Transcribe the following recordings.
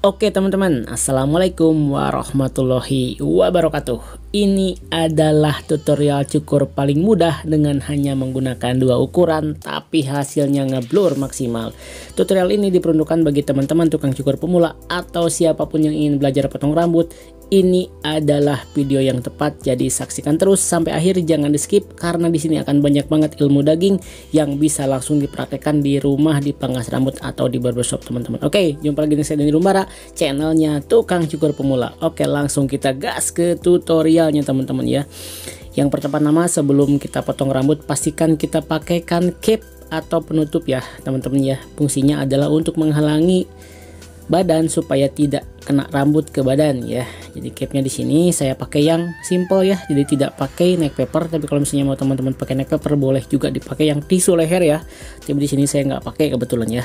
Oke teman-teman, Assalamualaikum warahmatullahi wabarakatuh. Ini adalah tutorial cukur paling mudah dengan hanya menggunakan dua ukuran, tapi hasilnya ngeblur maksimal. Tutorial ini diperuntukkan bagi teman-teman tukang cukur pemula atau siapapun yang ingin belajar potong rambut. Ini adalah video yang tepat, jadi saksikan terus sampai akhir, jangan di skip karena di sini akan banyak banget ilmu daging yang bisa langsung dipraktekkan di rumah, di pangkas rambut atau di barbershop teman-teman. Oke, jumpa lagi dengan saya Dani Rumbara, channelnya Tukang Cukur Pemula. Oke, langsung kita gas ke tutorialnya teman-teman ya. Yang pertama, sebelum kita potong rambut, pastikan kita pakaikan cap atau penutup ya teman-teman ya. Fungsinya adalah untuk menghalangi badan supaya tidak kena rambut ke badan ya. Jadi capnya di sini saya pakai yang simple ya, jadi tidak pakai neck paper. Tapi kalau misalnya mau teman-teman pakai neck paper, boleh juga dipakai yang tisu leher ya. Tapi di sini saya nggak pakai kebetulan ya.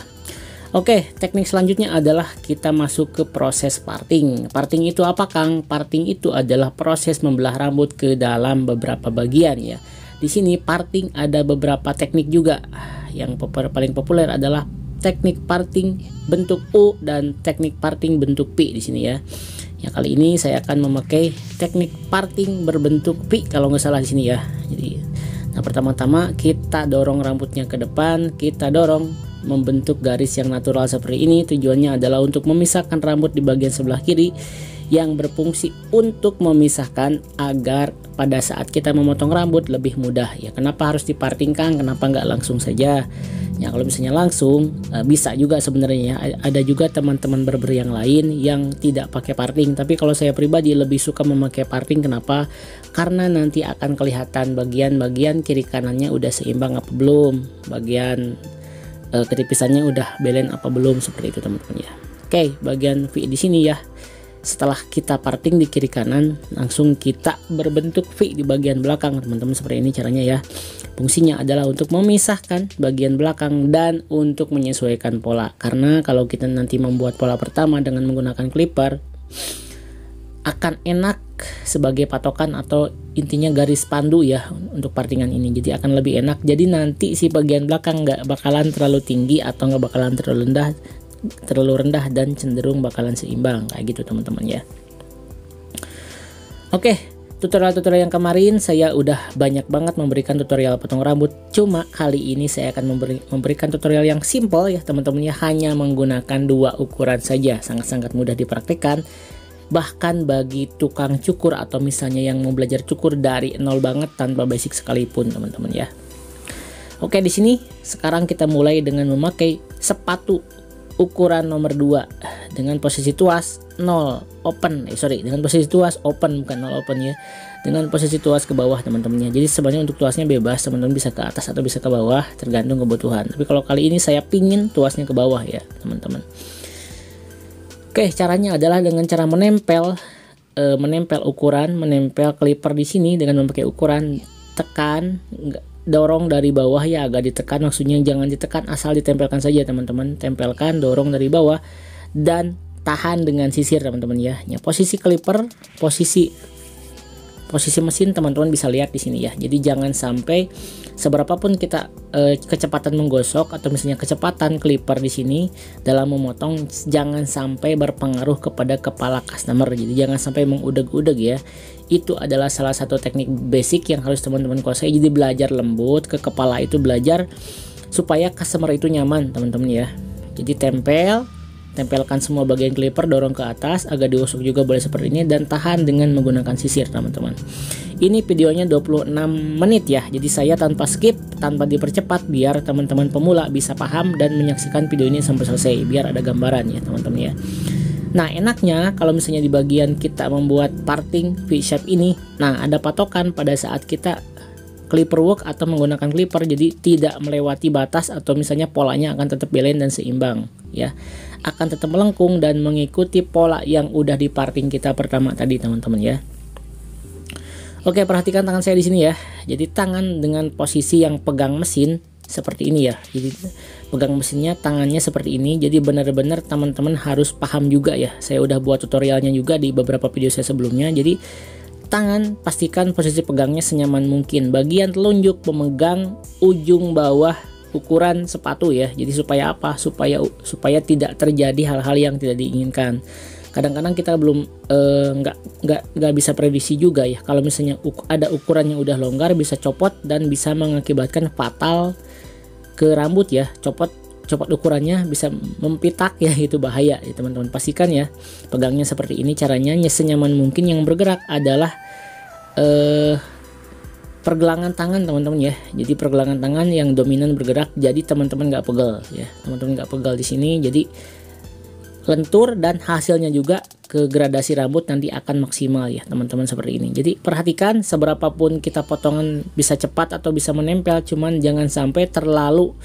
Oke, teknik selanjutnya adalah kita masuk ke proses parting. Parting itu apa, Kang? Parting itu adalah proses membelah rambut ke dalam beberapa bagian ya. Di sini parting ada beberapa teknik juga. Yang paling populer adalah teknik parting bentuk U dan teknik parting bentuk P di sini ya. Ya, kali ini saya akan memakai teknik parting berbentuk P kalau nggak salah di sini ya. Jadi, nah pertama-tama kita dorong rambutnya ke depan, kita dorong membentuk garis yang natural seperti ini. Tujuannya adalah untuk memisahkan rambut di bagian sebelah kiri yang berfungsi untuk memisahkan agar pada saat kita memotong rambut lebih mudah ya. Kenapa harus diparting, Kang? Kenapa nggak langsung saja? Ya, kalau misalnya langsung bisa juga sebenarnya ya. Ada juga teman-teman barber yang lain yang tidak pakai parting, tapi kalau saya pribadi lebih suka memakai parting. Kenapa? Karena nanti akan kelihatan bagian-bagian kiri kanannya udah seimbang apa belum, bagian ketipisannya udah belen apa belum, seperti itu teman-teman ya. Oke, bagian V di sini ya. Setelah kita parting di kiri kanan, langsung kita berbentuk V di bagian belakang teman-teman, seperti ini caranya ya. Fungsinya adalah untuk memisahkan bagian belakang dan untuk menyesuaikan pola. Karena kalau kita nanti membuat pola pertama dengan menggunakan clipper, akan enak sebagai patokan atau intinya garis pandu ya untuk partingan ini. Jadi akan lebih enak. Jadi nanti si bagian belakang nggak bakalan terlalu tinggi atau nggak bakalan terlalu rendah dan cenderung bakalan seimbang kayak gitu teman-teman ya. Oke, tutorial-tutorial yang kemarin saya udah banyak banget memberikan tutorial potong rambut. Cuma kali ini saya akan memberikan tutorial yang simple ya teman-teman ya, hanya menggunakan dua ukuran saja. Sangat-sangat mudah dipraktikkan. Bahkan bagi tukang cukur atau misalnya yang mau belajar cukur dari nol banget tanpa basic sekalipun teman-teman ya. Oke, di sini sekarang kita mulai dengan memakai sepatu ukuran nomor 2 dengan posisi tuas 0 open, dengan posisi tuas open bukan 0 open ya, dengan posisi tuas ke bawah teman-teman ya. Jadi sebenarnya untuk tuasnya bebas, teman-teman bisa ke atas atau bisa ke bawah tergantung kebutuhan. Tapi kalau kali ini saya pingin tuasnya ke bawah ya teman-teman. Oke, caranya adalah dengan cara menempel ukuran, menempel clipper di sini dengan memakai ukuran, tekan, dorong dari bawah ya, agak ditekan, maksudnya jangan ditekan asal ditempelkan saja teman-teman. Tempelkan, dorong dari bawah dan tahan dengan sisir teman-teman ya. Ya, posisi clipper, posisi mesin teman-teman bisa lihat di sini ya. Jadi jangan sampai seberapapun kita kecepatan menggosok atau misalnya kecepatan clipper di sini dalam memotong, jangan sampai berpengaruh kepada kepala customer. Jadi jangan sampai mengudeg-udeg ya. Itu adalah salah satu teknik basic yang harus teman-teman kuasai. Jadi belajar lembut ke kepala itu, belajar supaya customer itu nyaman teman-teman ya. Jadi tempelkan semua bagian clipper, dorong ke atas, agak digosok juga boleh seperti ini, dan tahan dengan menggunakan sisir teman-teman. Ini videonya 26 menit ya, jadi saya tanpa skip, tanpa dipercepat biar teman-teman pemula bisa paham dan menyaksikan video ini sampai selesai biar ada gambaran ya teman-teman ya. Nah, enaknya kalau misalnya di bagian kita membuat parting V-shape ini, nah ada patokan pada saat kita clipper work atau menggunakan clipper, jadi tidak melewati batas atau misalnya polanya akan tetap belen dan seimbang ya, akan tetap melengkung dan mengikuti pola yang udah di parting kita pertama tadi teman-teman ya. Oke, perhatikan tangan saya di sini ya. Jadi tangan dengan posisi yang pegang mesin seperti ini ya. Jadi pegang mesinnya tangannya seperti ini. Jadi benar-benar teman-teman harus paham juga ya. Saya udah buat tutorialnya juga di beberapa video saya sebelumnya. Jadi tangan pastikan posisi pegangnya senyaman mungkin. Bagian telunjuk memegang ujung bawah ukuran sepatu ya. Jadi supaya apa? Supaya tidak terjadi hal-hal yang tidak diinginkan. Kadang-kadang kita belum nggak bisa prediksi juga ya. Kalau misalnya ada ukuran yang udah longgar, bisa copot dan bisa mengakibatkan fatal ke rambut ya. Copot ukurannya bisa mempitak ya, itu bahaya ya teman-teman. Pastikan ya pegangnya seperti ini. Caranya senyaman mungkin. Yang bergerak adalah pergelangan tangan teman-teman ya. Jadi pergelangan tangan yang dominan bergerak, jadi teman-teman nggak pegel ya, teman-teman nggak pegel di sini, jadi lentur dan hasilnya juga ke gradasi rambut nanti akan maksimal ya teman-teman, seperti ini. Jadi perhatikan seberapapun kita potongan bisa cepat atau bisa menempel, cuman jangan sampai terlalu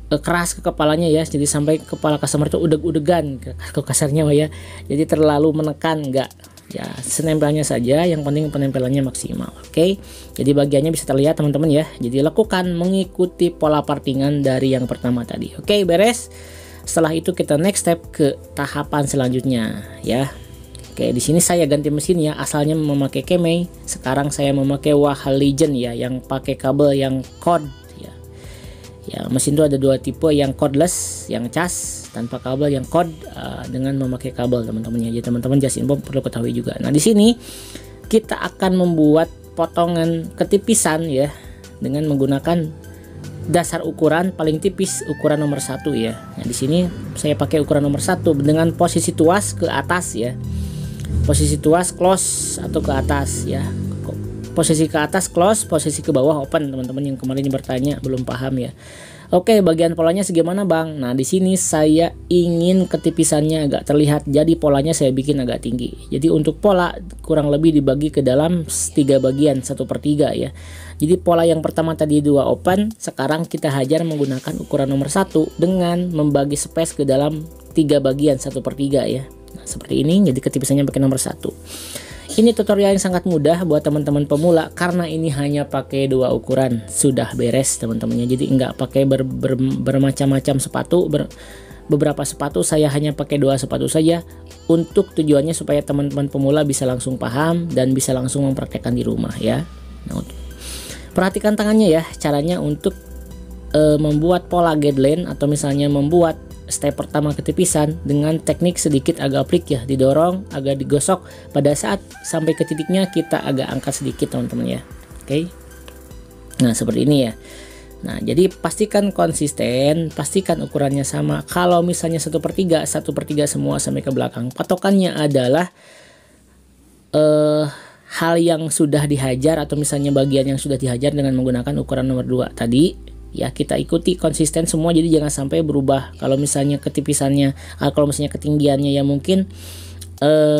keras ke kepalanya ya, jadi sampai kepala customer itu udeg-udegan ke kasarnya ya. Jadi terlalu menekan enggak ya, senempelnya saja, yang penting penempelannya maksimal. Oke, jadi bagiannya bisa terlihat teman-teman ya. Jadi lakukan mengikuti pola partingan dari yang pertama tadi. Oke, beres. Setelah itu kita next step ke tahapan selanjutnya ya. Oke, di sini saya ganti mesin ya, asalnya memakai Kemei, sekarang saya memakai Waha Legend ya, yang pakai kabel yang cord ya. Ya, mesin itu ada dua tipe, yang cordless, yang cas tanpa kabel, yang cord dengan memakai kabel teman-teman ya. Jadi teman-teman just info perlu ketahui juga. Nah, di sini kita akan membuat potongan ketipisan ya dengan menggunakan dasar ukuran paling tipis, ukuran nomor 1 ya. Nah, di sini saya pakai ukuran nomor 1 dengan posisi tuas ke atas ya. Posisi tuas close atau ke atas ya. Posisi ke atas close, posisi ke bawah open, teman-teman yang kemarin bertanya belum paham ya. Oke, bagian polanya segimana Bang? Nah, di sini saya ingin ketipisannya agak terlihat, jadi polanya saya bikin agak tinggi. Jadi untuk pola kurang lebih dibagi ke dalam 3 bagian, 1/3 ya. Jadi pola yang pertama tadi 2 open, sekarang kita hajar menggunakan ukuran nomor 1 dengan membagi space ke dalam 3 bagian, 1/3 ya. Nah, seperti ini, jadi ketipisannya pakai nomor 1. Ini tutorial yang sangat mudah buat teman-teman pemula, karena ini hanya pakai 2 ukuran, sudah beres teman-temannya. Jadi nggak pakai bermacam-macam sepatu, beberapa sepatu, saya hanya pakai 2 sepatu saja. Untuk tujuannya supaya teman-teman pemula bisa langsung paham dan bisa langsung mempraktekkan di rumah ya. Nah, perhatikan tangannya ya, caranya untuk membuat pola guideline atau misalnya membuat step pertama ketipisan dengan teknik sedikit agak flick ya, didorong agak digosok, pada saat sampai ke titiknya kita agak angkat sedikit teman-teman ya. Oke, nah seperti ini ya. Nah, jadi pastikan konsisten, pastikan ukurannya sama. Kalau misalnya 1/3 semua sampai ke belakang, patokannya adalah hal yang sudah dihajar atau misalnya bagian yang sudah dihajar dengan menggunakan ukuran nomor 2 tadi ya, kita ikuti konsisten semua. Jadi jangan sampai berubah. Kalau misalnya ketipisannya, kalau misalnya ketinggiannya ya mungkin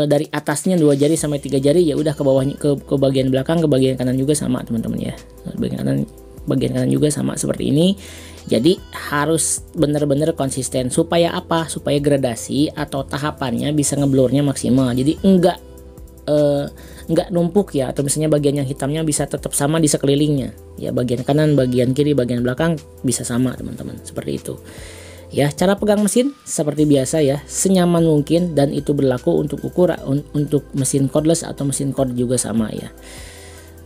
dari atasnya 2 jari sampai 3 jari, ya udah ke bawahnya, ke bagian belakang, ke bagian kanan juga sama teman-teman ya. Bagian kanan juga sama seperti ini. Jadi harus benar-benar konsisten. Supaya apa? Supaya gradasi atau tahapannya bisa ngeblurnya maksimal. Jadi enggak numpuk ya, atau misalnya bagian yang hitamnya bisa tetap sama di sekelilingnya ya, bagian kanan, bagian kiri, bagian belakang bisa sama teman-teman, seperti itu ya. Cara pegang mesin seperti biasa ya, senyaman mungkin, dan itu berlaku untuk untuk mesin cordless atau mesin cord juga sama ya,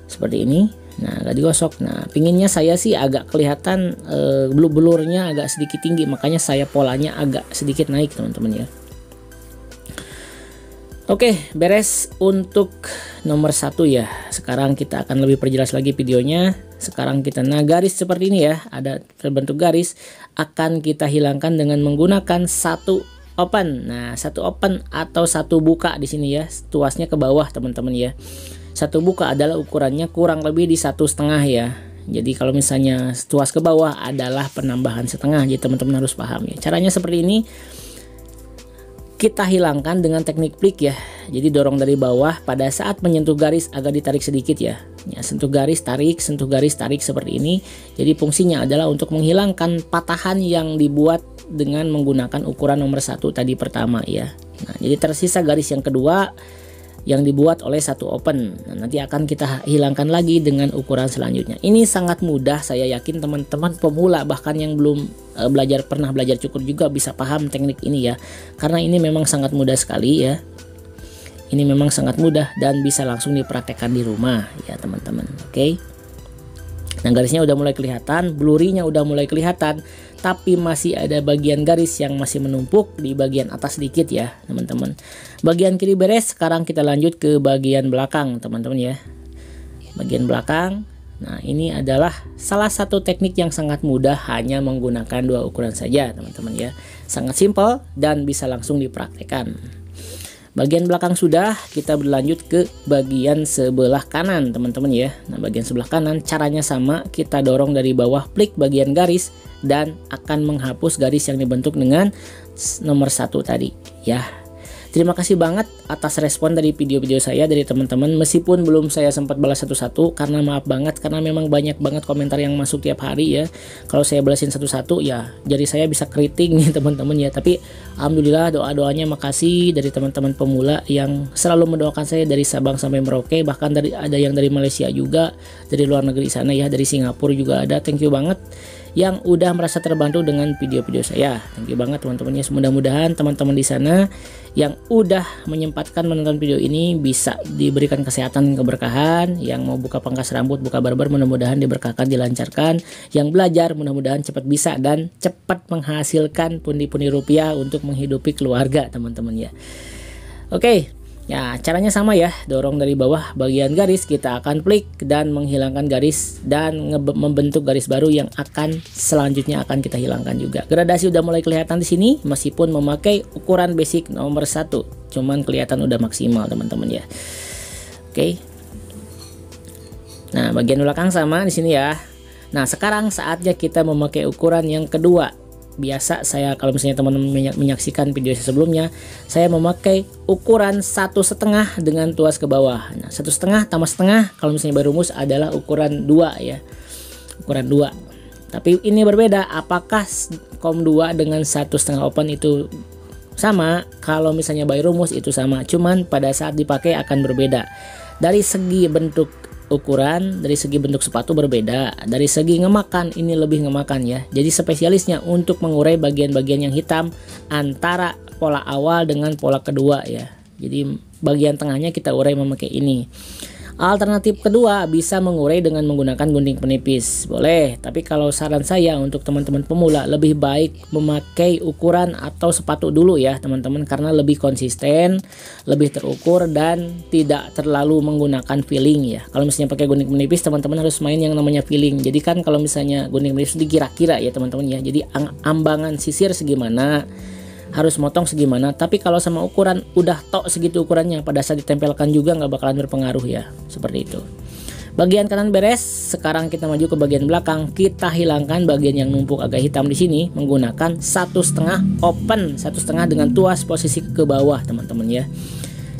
seperti ini. Nah, agak digosok. Nah, pinginnya saya sih agak kelihatan blur-blurnya agak sedikit tinggi, makanya saya polanya agak sedikit naik teman-teman ya. Oke, beres untuk nomor 1 ya. Sekarang kita akan lebih perjelas lagi videonya. Sekarang kita, nah garis seperti ini ya, ada terbentuk garis, akan kita hilangkan dengan menggunakan 1 open. Nah, 1 open atau 1 buka di sini ya, tuasnya ke bawah teman-teman ya. 1 buka adalah ukurannya kurang lebih di 1,5 ya. Jadi kalau misalnya tuas ke bawah adalah penambahan setengah, jadi teman-teman harus paham ya. Caranya seperti ini. Kita hilangkan dengan teknik flick ya. Jadi dorong dari bawah, pada saat menyentuh garis agak ditarik sedikit ya. Ya, sentuh garis tarik, sentuh garis tarik seperti ini. Jadi fungsinya adalah untuk menghilangkan patahan yang dibuat dengan menggunakan ukuran nomor 1 tadi pertama ya. Nah, jadi tersisa garis yang kedua yang dibuat oleh 1 open. Nah, nanti akan kita hilangkan lagi dengan ukuran selanjutnya. Ini sangat mudah, saya yakin teman-teman pemula bahkan yang belum pernah belajar cukur juga bisa paham teknik ini ya. Karena ini memang sangat mudah sekali ya. Ini memang sangat mudah dan bisa langsung dipraktekkan di rumah ya teman-teman. Oke. Nah, garisnya udah mulai kelihatan, blurry-nya udah mulai kelihatan, tapi masih ada bagian garis yang masih menumpuk di bagian atas sedikit ya teman-teman. Bagian kiri beres, sekarang kita lanjut ke bagian belakang teman-teman ya. Bagian belakang, nah ini adalah salah satu teknik yang sangat mudah, hanya menggunakan 2 ukuran saja teman-teman ya. Sangat simpel dan bisa langsung dipraktekkan. Bagian belakang sudah, kita berlanjut ke bagian sebelah kanan teman-teman ya. Nah, bagian sebelah kanan caranya sama, kita dorong dari bawah klik bagian garis dan akan menghapus garis yang dibentuk dengan nomor 1 tadi ya. Terima kasih banget atas respon dari video-video saya dari teman-teman, meskipun belum saya sempat balas satu-satu karena maaf banget, karena memang banyak banget komentar yang masuk tiap hari ya. Kalau saya balasin satu-satu ya jadi saya bisa keriting nih teman-teman ya. Tapi alhamdulillah doa-doanya makasih dari teman-teman pemula yang selalu mendoakan saya dari Sabang sampai Merauke, bahkan ada yang dari Malaysia juga, dari luar negeri sana ya, dari Singapura juga ada. Thank you banget yang udah merasa terbantu dengan video-video saya. Thank you banget teman-teman ya. Mudah-mudahan teman-teman di sana yang udah menyempatkan menonton video ini bisa diberikan kesehatan, keberkahan. Yang mau buka pangkas rambut, buka barber, mudah-mudahan diberkahkan, dilancarkan. Yang belajar mudah-mudahan cepat bisa dan cepat menghasilkan pundi-pundi rupiah untuk menghidupi keluarga teman-teman ya. Oke. Ya, caranya sama ya, dorong dari bawah bagian garis, kita akan klik dan menghilangkan garis dan membentuk garis baru yang akan selanjutnya akan kita hilangkan juga. Gradasi udah mulai kelihatan di sini meskipun memakai ukuran basic nomor 1, cuman kelihatan udah maksimal teman-teman ya. Oke. Nah, bagian belakang sama di sini ya. Nah, sekarang saatnya kita memakai ukuran yang kedua. Biasa saya kalau misalnya teman-teman menyaksikan video saya sebelumnya, saya memakai ukuran 1,5 dengan tuas ke bawah. Nah, 1,5 tambah setengah kalau misalnya baru rumus adalah ukuran 2 ya, ukuran 2. Tapi ini berbeda, apakah kom 2 dengan 1,5 open itu sama? Kalau misalnya by rumus itu sama, cuman pada saat dipakai akan berbeda. Dari segi bentuk ukuran, dari segi bentuk sepatu berbeda, dari segi ngemakan ini lebih ngemakan ya. Jadi spesialisnya untuk mengurai bagian-bagian yang hitam antara pola awal dengan pola kedua ya. Jadi bagian tengahnya kita urai memakai ini. Alternatif kedua bisa mengurai dengan menggunakan gunting penipis, boleh. Tapi kalau saran saya untuk teman-teman pemula lebih baik memakai ukuran atau sepatu dulu ya teman-teman, karena lebih konsisten, lebih terukur dan tidak terlalu menggunakan feeling ya. Kalau misalnya pakai gunting penipis teman-teman harus main yang namanya feeling. Jadi kan kalau misalnya gunting penipis dikira-kira ya teman-teman ya. Jadi ambangan sisir segimana, harus motong segimana, tapi kalau sama ukuran udah tok segitu ukurannya, pada saat ditempelkan juga nggak bakalan berpengaruh ya, seperti itu. Bagian kanan beres, sekarang kita maju ke bagian belakang, kita hilangkan bagian yang numpuk agak hitam di sini menggunakan 1,5 open, 1,5 dengan tuas posisi ke bawah teman-teman ya.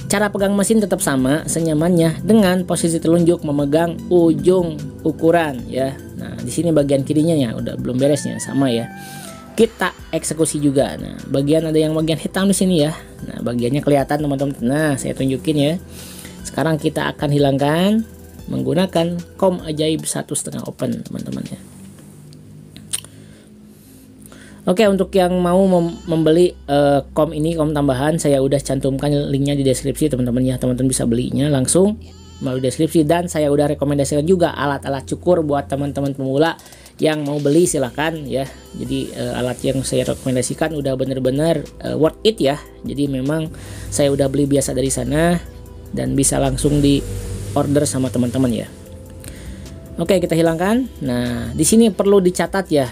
Cara pegang mesin tetap sama, senyamannya dengan posisi telunjuk memegang ujung ukuran ya. Nah di sini bagian kirinya ya udah belum beresnya sama ya. Kita eksekusi juga. Nah, ada yang bagian hitam di sini ya. Nah, bagiannya kelihatan teman-teman. Nah, saya tunjukin ya. Sekarang kita akan hilangkan menggunakan kom ajaib 1,5 open, teman-teman ya. Oke, untuk yang mau membeli kom ini, kom tambahan, saya udah cantumkan linknya di deskripsi teman-teman ya. Teman-teman bisa belinya langsung melalui deskripsi, dan saya udah rekomendasikan juga alat-alat cukur buat teman-teman pemula yang mau beli silahkan ya. Jadi alat yang saya rekomendasikan udah bener-bener worth it ya. Jadi memang saya udah beli biasa dari sana dan bisa langsung di order sama teman-teman ya. Oke, kita hilangkan. Nah di sini perlu dicatat ya,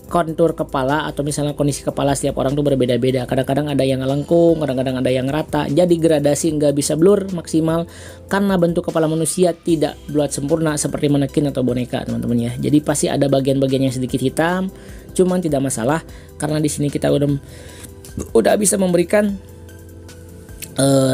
kontur kepala atau misalnya kondisi kepala setiap orang tuh berbeda-beda. Kadang-kadang ada yang lengkung, kadang-kadang ada yang rata. Jadi gradasi nggak bisa blur maksimal karena bentuk kepala manusia tidak bulat sempurna seperti manekin atau boneka teman-teman ya. Jadi pasti ada bagian-bagian yang sedikit hitam, cuman tidak masalah karena di sini kita udah bisa memberikan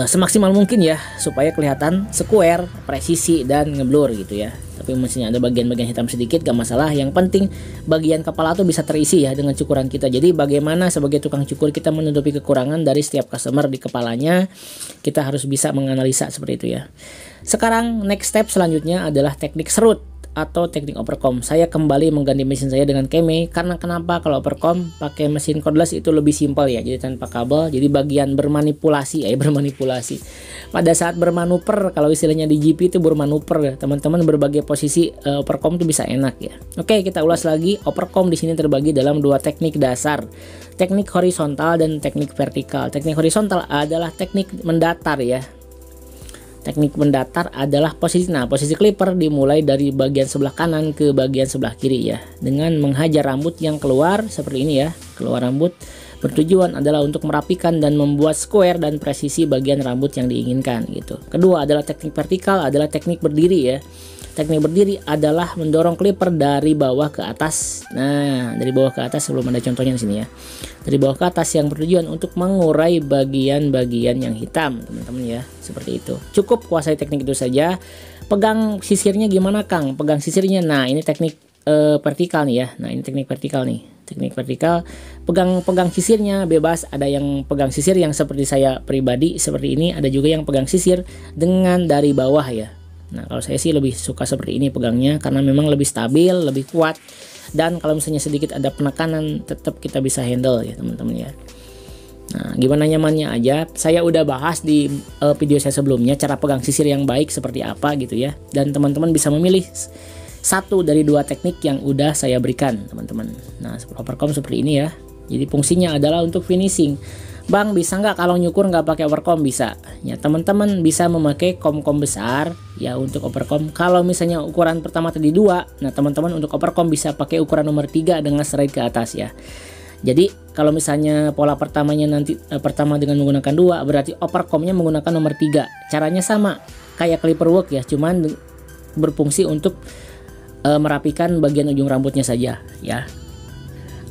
semaksimal mungkin ya supaya kelihatan square, presisi dan ngeblur gitu ya. Tapi mesinnya ada bagian-bagian hitam sedikit gak masalah, yang penting bagian kepala tuh bisa terisi ya dengan cukuran kita. Jadi bagaimana sebagai tukang cukur kita menutupi kekurangan dari setiap customer di kepalanya, kita harus bisa menganalisa seperti itu ya. Sekarang next step selanjutnya adalah teknik serut atau teknik overcomb. Saya kembali mengganti mesin saya dengan Keme karena kenapa? Kalau overcomb pakai mesin cordless itu lebih simpel ya, jadi tanpa kabel. Jadi bagian bermanipulasi pada saat bermanuver, kalau istilahnya di GP itu bermanuver, teman-teman berbagai posisi overcomb itu bisa enak ya. Oke, kita ulas lagi. Overcomb di sini terbagi dalam dua teknik dasar, teknik horizontal dan teknik vertikal. Teknik horizontal adalah teknik mendatar ya. Teknik mendatar adalah posisi clipper dimulai dari bagian sebelah kanan ke bagian sebelah kiri ya, dengan menghajar rambut yang keluar seperti ini ya. Keluar rambut bertujuan adalah untuk merapikan dan membuat square dan presisi bagian rambut yang diinginkan gitu. Kedua adalah teknik vertikal, adalah teknik berdiri ya. Teknik berdiri adalah mendorong clipper dari bawah ke atas. Nah, dari bawah ke atas, sebelum ada contohnya di sini ya. Dari bawah ke atas yang bertujuan untuk mengurai bagian-bagian yang hitam, teman-teman ya. Seperti itu. Cukup kuasai teknik itu saja. Pegang sisirnya gimana, Kang? Pegang sisirnya. Nah, ini teknik vertikal nih ya. Nah, ini teknik vertikal nih. Teknik vertikal, pegang sisirnya bebas. Ada yang pegang sisir yang seperti saya pribadi seperti ini, ada juga yang pegang sisir dengan dari bawah ya. Nah, kalau saya sih lebih suka seperti ini pegangnya karena memang lebih stabil, lebih kuat, dan kalau misalnya sedikit ada penekanan tetap kita bisa handle ya teman-teman ya. Nah, gimana nyamannya aja. Saya udah bahas di video saya sebelumnya cara pegang sisir yang baik seperti apa gitu ya. Dan teman-teman bisa memilih satu dari dua teknik yang udah saya berikan teman-teman. Nah, overcomb seperti ini ya. Jadi fungsinya adalah untuk finishing. Bang, bisa nggak kalau nyukur nggak pakai overcomb? Bisa ya, teman-teman bisa memakai kom-kom besar ya untuk overcomb. Kalau misalnya ukuran pertama tadi 2, nah teman-teman untuk overcomb bisa pakai ukuran nomor 3 dengan straight ke atas ya. Jadi kalau misalnya pola pertamanya nanti pertama dengan menggunakan 2, berarti overcombnya menggunakan nomor 3. Caranya sama kayak clipper work ya, cuman berfungsi untuk merapikan bagian ujung rambutnya saja ya.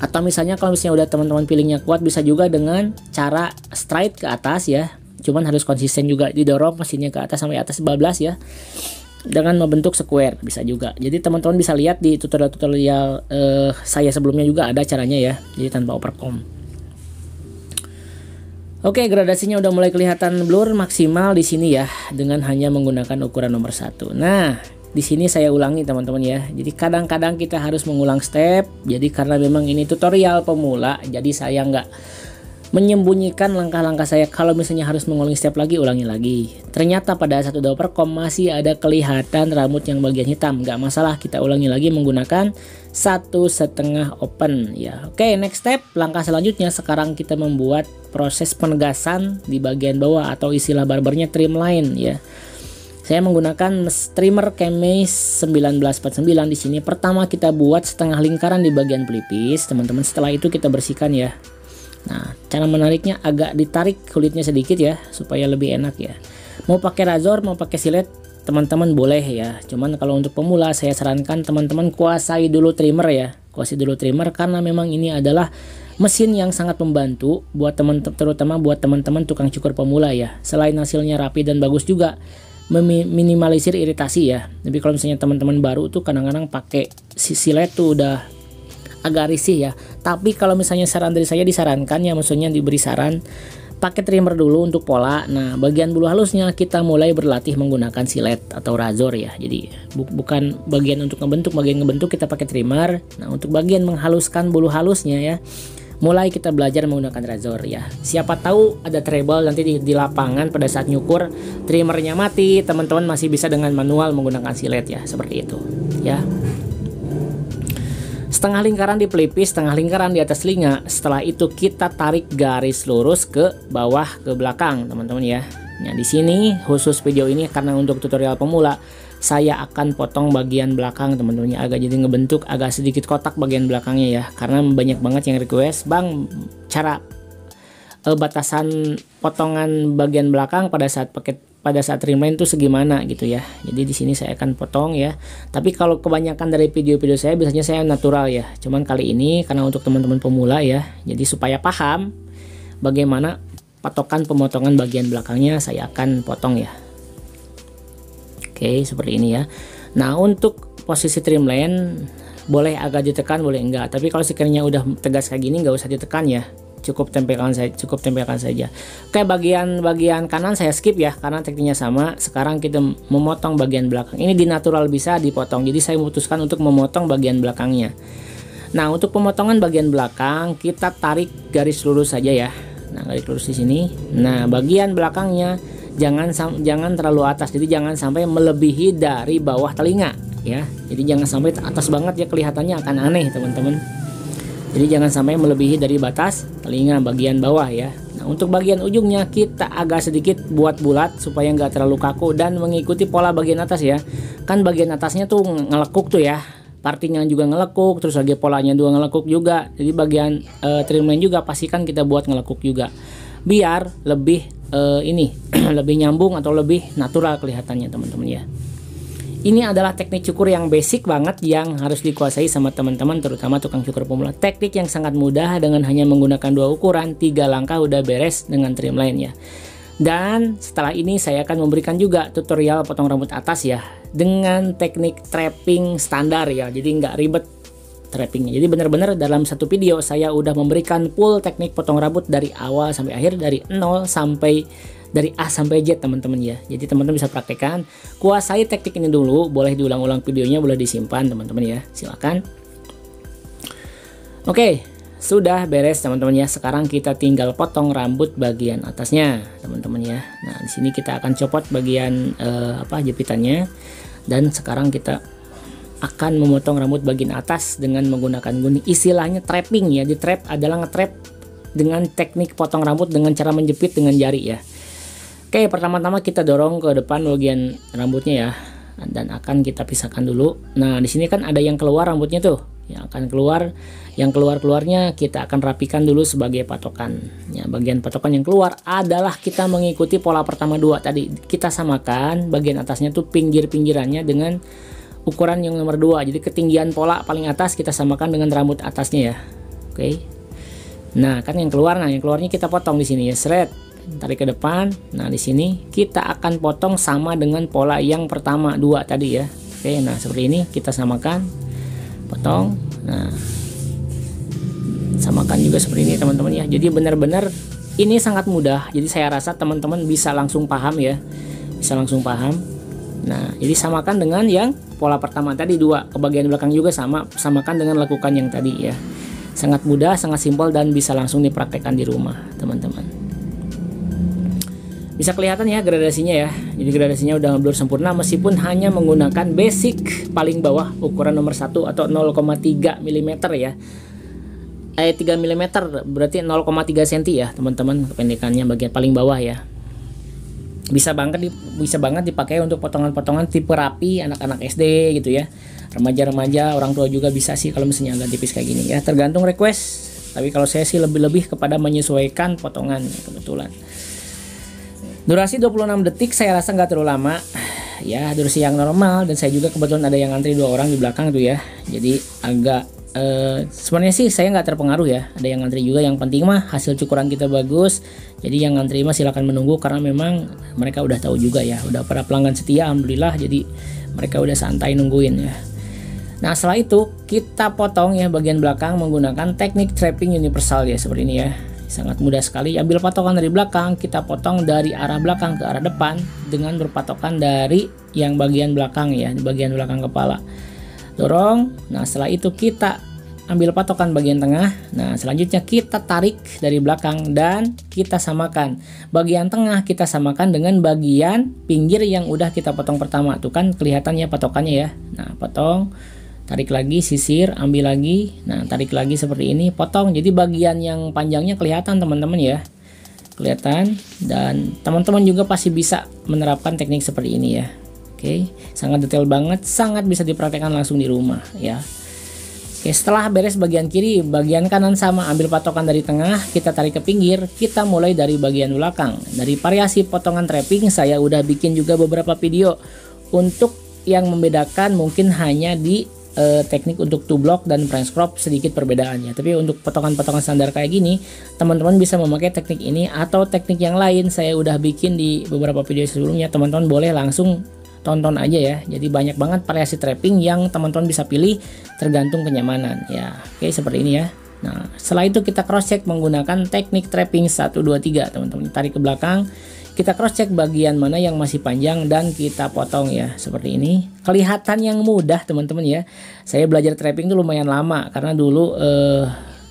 Atau misalnya kalau misalnya udah teman-teman feelingnya kuat, bisa juga dengan cara straight ke atas ya. Cuman harus konsisten juga, didorong mesinnya ke atas sampai atas 12 ya. Dengan membentuk square bisa juga. Jadi teman-teman bisa lihat di tutorial saya sebelumnya juga ada caranya ya. Jadi tanpa overcomb. Oke, gradasinya udah mulai kelihatan blur maksimal di sini ya, dengan hanya menggunakan ukuran nomor 1. Nah, di sini saya ulangi teman-teman ya. Jadi kadang-kadang kita harus mengulang step. Jadi karena memang ini tutorial pemula, jadi saya nggak menyembunyikan langkah-langkah saya. Kalau misalnya harus mengulangi step lagi, ulangi lagi. Ternyata pada saat udah overcomb masih ada kelihatan rambut yang bagian hitam. Nggak masalah, kita ulangi lagi menggunakan 1,5 open ya. Oke, next step, langkah selanjutnya sekarang kita membuat proses penegasan di bagian bawah atau istilah barbernya trim line ya. Saya menggunakan trimmer Keme 1949 di sini. Pertama kita buat setengah lingkaran di bagian pelipis, teman-teman. Setelah itu kita bersihkan ya. Nah, cara menariknya agak ditarik kulitnya sedikit ya, supaya lebih enak ya. Mau pakai razor, mau pakai silet, teman-teman boleh ya. Cuman kalau untuk pemula saya sarankan teman-teman kuasai dulu trimmer ya. Kuasai dulu trimmer karena memang ini adalah mesin yang sangat membantu buat teman-teman, terutama buat teman-teman tukang cukur pemula ya. Selain hasilnya rapi dan bagus juga, meminimalisir iritasi ya. Tapi kalau misalnya teman-teman baru tuh kadang-kadang pakai silet tuh udah agak risih ya. Tapi kalau misalnya saran dari saya, disarankan ya, maksudnya diberi saran pakai trimmer dulu untuk pola. Nah, bagian bulu halusnya kita mulai berlatih menggunakan silet atau razor ya. Jadi bukan bagian untuk ngebentuk, bagian ngebentuk kita pakai trimmer. Nah, untuk bagian menghaluskan bulu halusnya ya, mulai kita belajar menggunakan razor ya. Siapa tahu ada trouble nanti di lapangan pada saat nyukur trimmernya mati, teman-teman masih bisa dengan manual menggunakan silet ya, seperti itu ya. Setengah lingkaran di pelipis, setengah lingkaran di atas telinga. Setelah itu kita tarik garis lurus ke bawah ke belakang teman-teman ya. Nah, di sini khusus video ini karena untuk tutorial pemula, saya akan potong bagian belakang teman-teman ya, agak jadi ngebentuk agak sedikit kotak bagian belakangnya ya, karena banyak banget yang request, Bang, cara batasan potongan bagian belakang pada saat trimline itu segimana gitu ya. Jadi di sini saya akan potong ya. Tapi kalau kebanyakan dari video-video saya biasanya saya natural ya. Cuman kali ini karena untuk teman-teman pemula ya, jadi supaya paham bagaimana patokan pemotongan bagian belakangnya saya akan potong ya. Oke, seperti ini ya. Nah, untuk posisi trimline boleh agak ditekan, boleh enggak. Tapi kalau sekiranya udah tegas kayak gini nggak usah ditekan ya. cukup tempelkan saja. Oke, bagian kanan saya skip ya karena tekniknya sama. Sekarang kita memotong bagian belakang. Ini di natural bisa dipotong, jadi saya memutuskan untuk memotong bagian belakangnya. Nah, untuk pemotongan bagian belakang kita tarik garis lurus saja ya. Nah, garis lurus di sini. Nah, bagian belakangnya jangan terlalu atas, jadi jangan sampai melebihi dari bawah telinga ya. Jadi jangan sampai atas banget ya, kelihatannya akan aneh teman-teman. Jadi jangan sampai melebihi dari batas telinga bagian bawah ya. Nah, untuk bagian ujungnya kita agak sedikit buat bulat supaya nggak terlalu kaku dan mengikuti pola bagian atas ya. Kan bagian atasnya tuh ngelekuk tuh ya, partinya juga ngelekuk, terus lagi polanya juga ngelekuk juga. Jadi bagian trimline juga pastikan kita buat ngelekuk juga, biar lebih lebih nyambung atau lebih natural kelihatannya teman-teman ya. Ini adalah teknik cukur yang basic banget yang harus dikuasai sama teman-teman, terutama tukang cukur pemula. Teknik yang sangat mudah dengan hanya menggunakan 2 ukuran, 3 langkah udah beres dengan trimline ya. Dan setelah ini saya akan memberikan juga tutorial potong rambut atas ya, dengan teknik trapping standar ya, jadi nggak ribet trappingnya. Jadi benar-benar dalam satu video saya udah memberikan full teknik potong rambut dari awal sampai akhir, dari dari A sampai Z teman-teman ya. Jadi teman-teman bisa praktekkan, kuasai teknik ini dulu, boleh diulang-ulang videonya, boleh disimpan teman-teman ya, silakan. Oke, sudah beres teman-teman ya. Sekarang kita tinggal potong rambut bagian atasnya teman-teman ya. Nah, di sini kita akan copot bagian jepitannya, dan sekarang kita akan memotong rambut bagian atas dengan menggunakan gunting. Istilahnya trapping ya. Di trap adalah nge-trap dengan teknik potong rambut dengan cara menjepit dengan jari ya. Oke, pertama-tama kita dorong ke depan bagian rambutnya ya, dan akan kita pisahkan dulu. Nah, di sini kan ada yang keluar rambutnya tuh, yang akan keluar, yang keluarnya kita akan rapikan dulu sebagai patokan. Ya, bagian patokan yang keluar adalah kita mengikuti pola pertama 2 tadi. Kita samakan bagian atasnya tuh pinggir-pinggirannya dengan ukuran yang nomor 2. Jadi ketinggian pola paling atas kita samakan dengan rambut atasnya ya. Oke. Nah, kan yang keluarnya kita potong di sini ya, seret. Tarik ke depan. Nah, di sini kita akan potong sama dengan pola yang pertama 2 tadi ya. Oke, nah seperti ini kita samakan, potong. Nah, samakan juga seperti ini teman-teman ya. Jadi benar-benar ini sangat mudah. Jadi saya rasa teman-teman bisa langsung paham ya, bisa langsung paham. Nah, jadi samakan dengan yang pola pertama tadi 2, ke bagian belakang juga samakan dengan lakukan yang tadi ya. Sangat mudah, sangat simpel, dan bisa langsung dipraktekkan di rumah teman-teman. Bisa kelihatan ya gradasinya ya. Jadi gradasinya udah ngeblur sempurna meskipun hanya menggunakan basic paling bawah ukuran nomor 1 atau 0,3 mm ya. 3 mm berarti 0,3 cm ya teman-teman, kependekannya bagian paling bawah ya. Bisa banget dipakai untuk potongan-potongan tipe rapi anak-anak SD gitu ya. Remaja-remaja, orang tua juga bisa sih kalau misalnya agak tipis kayak gini ya. Tergantung request. Tapi kalau saya sih lebih kepada menyesuaikan potongan kebetulan. Durasi 26 detik saya rasa nggak terlalu lama ya, durasi yang normal, dan saya juga kebetulan ada yang ngantri 2 orang di belakang tuh ya. Jadi agak sebenarnya sih saya nggak terpengaruh ya, ada yang ngantri juga. Yang penting mah hasil cukuran kita bagus. Jadi yang ngantri mah silakan menunggu, karena memang mereka udah tahu juga ya, udah para pelanggan setia alhamdulillah, jadi mereka udah santai nungguin ya. Nah, setelah itu kita potong ya bagian belakang menggunakan teknik trapping universal ya, seperti ini ya. Sangat mudah sekali. Ambil patokan dari belakang, kita potong dari arah belakang ke arah depan dengan berpatokan dari yang bagian belakang ya, di bagian belakang kepala. Dorong. Nah, setelah itu kita ambil patokan bagian tengah. Nah, selanjutnya kita tarik dari belakang dan kita samakan. Bagian tengah kita samakan dengan bagian pinggir yang udah kita potong pertama. Tuh kan kelihatannya patokannya ya. Nah, potong. Tarik lagi, sisir, ambil lagi. Nah, tarik lagi seperti ini, potong. Jadi bagian yang panjangnya kelihatan teman-teman ya, kelihatan. Dan teman-teman juga pasti bisa menerapkan teknik seperti ini ya. Oke, sangat detail banget, sangat bisa dipraktekkan langsung di rumah ya. Oke, setelah beres bagian kiri, bagian kanan sama, ambil patokan dari tengah, kita tarik ke pinggir. Kita mulai dari bagian belakang. Dari variasi potongan trapping saya udah bikin juga beberapa video untuk yang membedakan, mungkin hanya di teknik untuk two block dan French crop sedikit perbedaannya. Tapi untuk potongan-potongan standar kayak gini, teman-teman bisa memakai teknik ini atau teknik yang lain saya udah bikin di beberapa video sebelumnya. Teman-teman boleh langsung tonton aja ya. Jadi banyak banget variasi trapping yang teman-teman bisa pilih tergantung kenyamanan ya. Oke, seperti ini ya. Nah, setelah itu kita cross check menggunakan teknik trapping 1 2 3, teman-teman. Tarik ke belakang, kita cross check bagian mana yang masih panjang dan kita potong ya, seperti ini. Kelihatan yang mudah, teman-teman ya. Saya belajar trapping itu lumayan lama karena dulu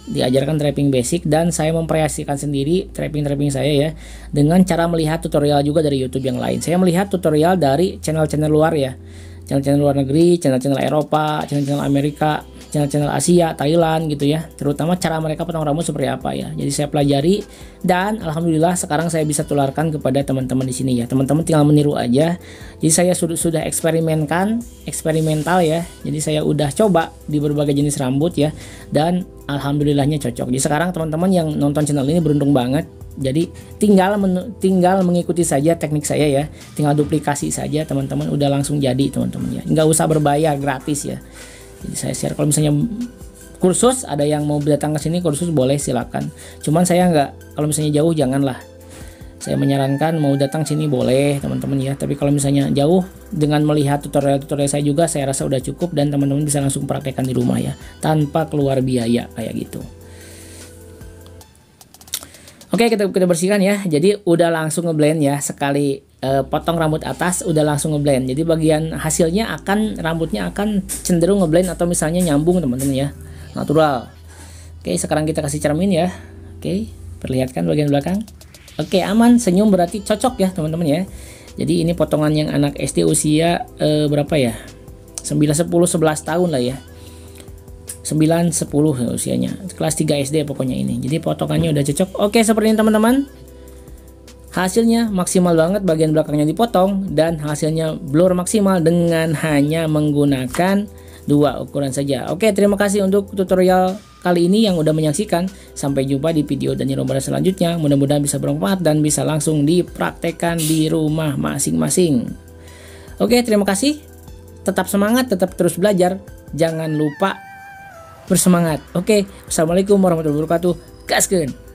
diajarkan trapping basic, dan saya memvariasikan sendiri trapping saya ya dengan cara melihat tutorial juga dari YouTube yang lain. Saya melihat tutorial dari channel-channel luar ya, channel-channel luar negeri, channel-channel Eropa, channel-channel Amerika, channel-channel Asia, Thailand gitu ya, terutama cara mereka potong rambut seperti apa ya. Jadi saya pelajari dan alhamdulillah sekarang saya bisa tularkan kepada teman-teman di sini ya. Teman-teman tinggal meniru aja. Jadi saya sudah eksperimental ya. Jadi saya udah coba di berbagai jenis rambut ya, dan alhamdulillahnya cocok. Jadi sekarang teman-teman yang nonton channel ini beruntung banget. Jadi tinggal mengikuti saja teknik saya ya, tinggal duplikasi saja teman-teman, udah langsung jadi teman-teman ya, nggak usah berbayar, gratis ya. Jadi saya share, kalau misalnya kursus ada yang mau datang ke sini kursus boleh silakan, cuman saya nggak, kalau misalnya jauh janganlah. Saya menyarankan mau datang sini boleh teman-teman ya, tapi kalau misalnya jauh dengan melihat tutorial saya juga saya rasa udah cukup, dan teman-teman bisa langsung praktekkan di rumah ya tanpa keluar biaya kayak gitu. Oke, kita bersihkan ya. Jadi udah langsung ngeblend ya, sekali potong rambut atas udah langsung ngeblend. Jadi bagian hasilnya rambutnya akan cenderung ngeblend atau misalnya nyambung teman-teman ya, natural. Oke, sekarang kita kasih cermin ya. Oke, perlihatkan bagian belakang. Oke, aman, senyum berarti cocok ya teman-teman ya. Jadi ini potongan yang anak SD usia berapa ya, 9, 10, 11 tahun lah ya, 9, 10 usianya, kelas 3 SD pokoknya ini. Jadi potongannya udah cocok. Oke, seperti ini teman-teman. Hasilnya maksimal banget, bagian belakangnya dipotong dan hasilnya blur maksimal dengan hanya menggunakan 2 ukuran saja. Oke, terima kasih untuk tutorial kali ini yang udah menyaksikan. Sampai jumpa di video dan Robot selanjutnya. Mudah-mudahan bisa bermanfaat dan bisa langsung dipraktekkan di rumah masing-masing. Oke, terima kasih. Tetap semangat, tetap terus belajar. Jangan lupa bersemangat. Oke, assalamualaikum warahmatullahi wabarakatuh. Gaskeun.